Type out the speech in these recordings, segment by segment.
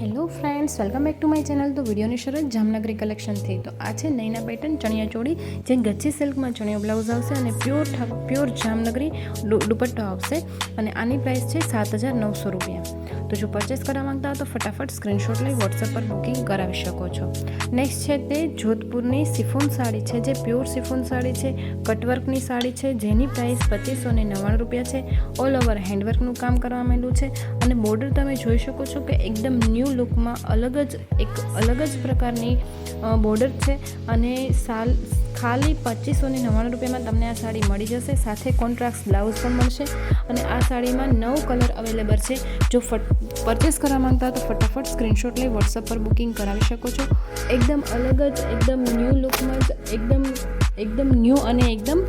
Hello friends, welcome back to my channel. તો વિડીયોની શરૂઆત જામનગરી કલેક્શનથી। તો આ છે નૈના પેટર્ન ચણિયા ચોળી, જે ગચ્છી સિલ્કમાં ચણિયો બ્લાઉઝ આવશે અને પ્યોર જામનગરી દુપટ્ટો આવશે અને આની પ્રાઇસ છે 7,900 રૂપિયા। તો જો પરચેસ કરવા માંગતા હો તો ફટાફટ સ્ક્રીનશોટ લઈ વોટ્સએપ પર બુકિંગ કરાવી શકો છો। નેક્સ્ટ છે તે જોધપુરની સિફોન સાડી છે, જે પ્યોર સિફોન સાડી છે, કટવર્કની સાડી છે, જેની પ્રાઇસ 2,599 રૂપિયા છે। ઓલ ઓવર હેન્ડવર્કનું કામ કરવામાં આવેલું છે અને બોર્ડર તમે જોઈ શકો છો કે એકદમ ન્યૂ લુકમાં અલગ જ પ્રકારની બોર્ડર છે અને ખાલી 2,599 રૂપિયામાં તમને આ સાડી મળી જશે। સાથે કોન્ટ્રાસ્ટ બ્લાઉઝ પણ મળશે અને આ સાડીમાં 9 કલર અવેલેબલ છે। જો પરચેસ કરવા માંગતા હો તો ફટાફટ સ્ક્રીનશોટ લઈ વોટ્સએપ પર બુકિંગ કરાવી શકો છો। એકદમ અલગ જ, એકદમ ન્યૂ લુકમાં જ, એકદમ ન્યૂ અને એકદમ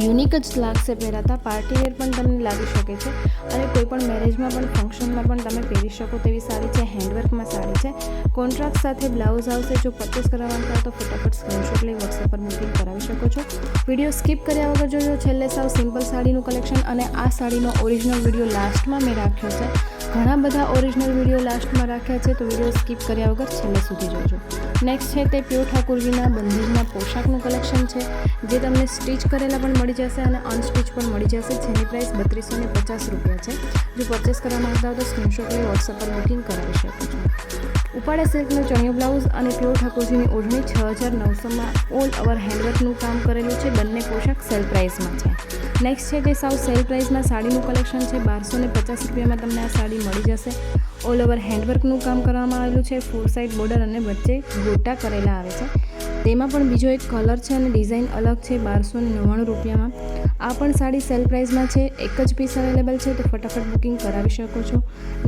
યુનિક જ લાગશે પહેરાતા। પાર્ટી વેર પણ તમને લાગી શકે છે અને કોઈ પણ મેરેજમાં પણ, ફંક્શનમાં પણ તમે પહેરી શકો તેવી સાડી છે। હેન્ડવર્કમાં સાડી છે, કોન્ટ્રાક્ટ સાથે બ્લાઉઝ આવશે। જો પરચેસ કરવા માંગતા હો તો ફટાફટ સ્ક્રીનશોટ લઈ વોટ્સએપ પર બુકિંગ કરાવી શકો છો। વિડીયો સ્કીપ કર્યા વગર જોજો છેલ્લે સાવ સિમ્પલ સાડીનું કલેક્શન અને આ સાડીનો ઓરિજિનલ વિડીયો લાસ્ટમાં મેં રાખ્યો છે। ઘણા બધા ઓરિજિનલ વિડીયો લાસ્ટમાં રાખ્યા છે, તો વિડીયો સ્કીપ કર્યા વગર છેલ્લે સુધી જોજો। નેક્સ્ટ છે તે પ્યોર ઠાકોરજીના બંધેજના પોશાકનું કલેક્શન છે, જે તમને સ્ટીચ કરેલા પણ મળી જશે અને અનસ્ટીચ પણ મળી જશે, જેની પ્રાઇસ 2,250 રૂપિયા છે। જો પરચેસ કરવા માંગતા હો તો સ્ક્રીનશોટ લઈ વોટ્સએપ પર બુકિંગ કરાવી શકો છો। ઉપાડા સિલ્કનો ચણિયો બ્લાઉઝ અને પ્યોર ઠાકોરજીની ઓઢણી 6,900માં ઓલ ઓવર હેન્ડવર્કનું કામ કરેલું છે। બંને પોશાક સેલ પ્રાઇસમાં છે। નેક્સ્ટ છે તે સાવ સેલ પ્રાઇસમાં સાડીનું કલેક્શન છે। 1,250 રૂપિયામાં તમને આ સાડી મળી જશે। ઓલ ઓવર હેન્ડવર્કનું કામ કરવામાં આવેલું છે, ફોર સાઇડ બોર્ડર અને વચ્ચે ગોટા કરેલા આવે છે। તેમાં પણ બીજો એક કલર છે અને ડિઝાઇન અલગ છે। 1,299 રૂપિયામાં આ પણ સાડી સેલ પ્રાઇસમાં છે। એક જ પીસ અવેલેબલ છે, તો ફટાફટ બુકિંગ કરાવી શકો છો।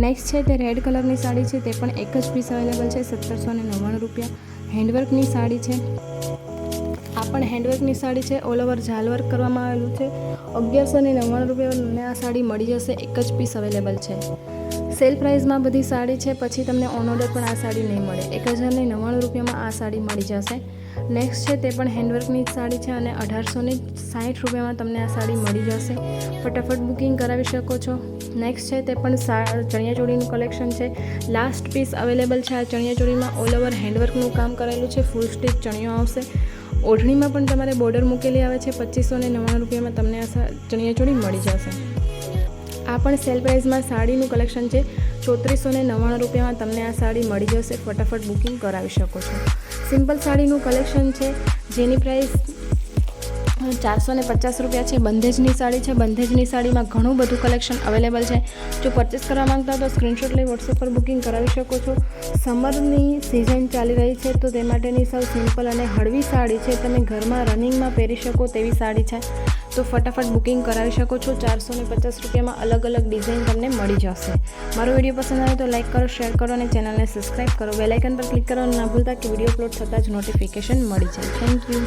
નેક્સ્ટ છે તે રેડ કલરની સાડી છે, તે પણ એક જ પીસ અવેલેબલ છે। 1,799 રૂપિયા હેન્ડવર્કની સાડી છે। આ પણ હેન્ડવર્કની સાડી છે, ઓલ ઓવર ઝાલવર્ક કરવામાં આવેલું છે। 1,199 રૂપિયા તમને આ સાડી મળી જશે। એક જ પીસ અવેલેબલ છે। સેલ પ્રાઇસમાં બધી સાડી છે, પછી તમને ઓન ઓર્ડર પણ આ સાડી નહીં મળે। 1,099 રૂપિયામાં આ સાડી મળી જશે। નેક્સ્ટ છે તે પણ હેન્ડવર્કની સાડી છે અને 1,860 રૂપિયામાં તમને આ સાડી મળી જશે। ફટાફટ બુકિંગ કરાવી શકો છો। નેક્સ્ટ છે તે પણ ચણિયાચોળીનું કલેક્શન છે, લાસ્ટ પીસ અવેલેબલ છે। આ ચણિયાચોળીમાં ઓલ ઓવર હેન્ડવર્કનું કામ કરેલું છે, ફૂલ સ્ટીચ ચણિયો આવશે। ઓઢણીમાં પણ તમારે બોર્ડર મૂકેલી આવે છે। 2,599 રૂપિયામાં તમને આ ચણિયાચોળી મળી જશે। આ પણ સેલ પ્રાઇસમાં સાડીનું કલેક્શન છે। 3,499 રૂપિયામાં તમને આ સાડી મળી જશે। ફટાફટ બુકિંગ કરાવી શકો છો। સિમ્પલ સાડીનું કલેક્શન છે, જેની પ્રાઇસ 450 રૂપિયા છે। બંધેજની સાડી છે, બંધેજની સાડીમાં ઘણું બધું કલેક્શન અવેલેબલ છે। જો પરચેસ કરવા માંગતા હો તો સ્ક્રીનશોટ લઈ વોટ્સએપ પર બુકિંગ કરાવી શકો છો। સમરની સિઝન ચાલી રહી છે, તો તે માટેની સૌ સિમ્પલ અને હળવી સાડી છે, તમે ઘરમાં રનિંગમાં પહેરી શકો તેવી સાડી છે, તો ફટાફટ બુકિંગ કરાવી શકો છો। 450 રૂપિયામાં અલગ અલગ ડિઝાઇન તમને મળી જશે। મારો વિડીયો પસંદ આવે તો લાઇક કરો, શેર કરો અને ચેનલને સબસ્ક્રાઈબ કરો। બેલ આઇકન પર ક્લિક કરવાનું ના ભૂલતા કે વિડીયો અપલોડ થતાં જ નોટિફિકેશન મળી જાય। Thank you.